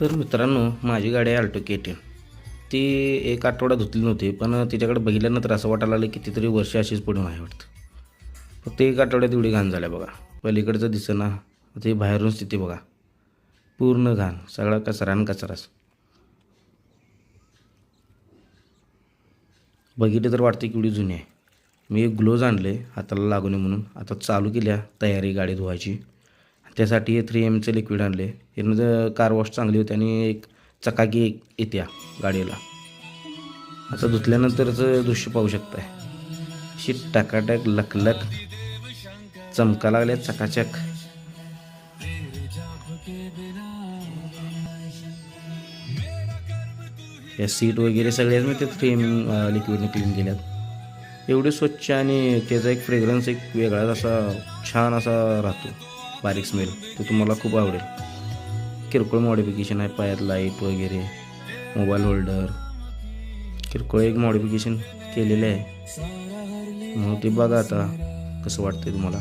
तर मित्रांनो, माझी गाडी आहे अल्टो KTM. ती एक आठवडा धुतली नव्हती, पण तिच्याकडे बघितल्यानंतर असं वाटायला लागलं कितीतरी वर्ष अशीच पडून आहे वाटतं. फक्त एक आठवड्यात एवढी घाण झाल्या बघा. पलीकडचं दिसेना, ते बाहेरून स्थिती बघा, पूर्ण घाण, सगळा कचरा आणि कचराच. बघितलं तर वाटते केवढी जुनी आहे. मी एक ग्लोव्ज आणले हाताला लागू नये म्हणून. आता चालू केल्या तयारी गाडी धुवायची. त्यासाठी 3Mचं लिक्विड आणले. यानं जर कार वॉश चांगली होते आणि एक चकाकी येत्या गाडीला. आता धुतल्यानंतरचं दृश्य पाहू शकताय. अशी टकाटक लकलक चमका लागल्या चकाचक. या सीट वगैरे सगळ्याच मी ते 3M लिक्विडने क्लीन केल्यात. एवढे स्वच्छ आणि त्याचा एक फ्रेग्रन्स एक वेगळाच असा छान असा राहतो, बारीक स्मेल. तो तुम्हाला खूप आवडेल. किरकोळ मॉडिफिकेशन आहे, पायात लाईट वगैरे, मोबाईल होल्डर, किरकोळ एक मॉडिफिकेशन केलेलं आहे. मग ते बघा आता कसं वाटतंय तुम्हाला.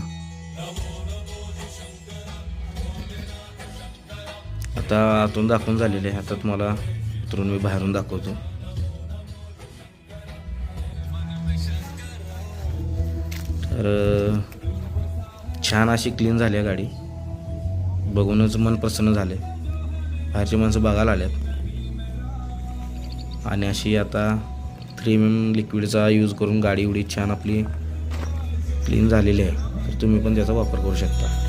आता आतून दाखवून झालेले आहे. आता तुम्हाला उतरून मी बाहेरून दाखवतो. तर छान अशी क्लीन झाली आहे गाडी. बघूनच मन प्रसन्न झाले. बाहेरची माणसं बघायला आल्यात. आणि अशी आता 3M लिक्विडचा यूज करून गाडी एवढी छान आपली क्लीन झालेली आहे. तर तुम्ही पण त्याचा वापर करू शकता.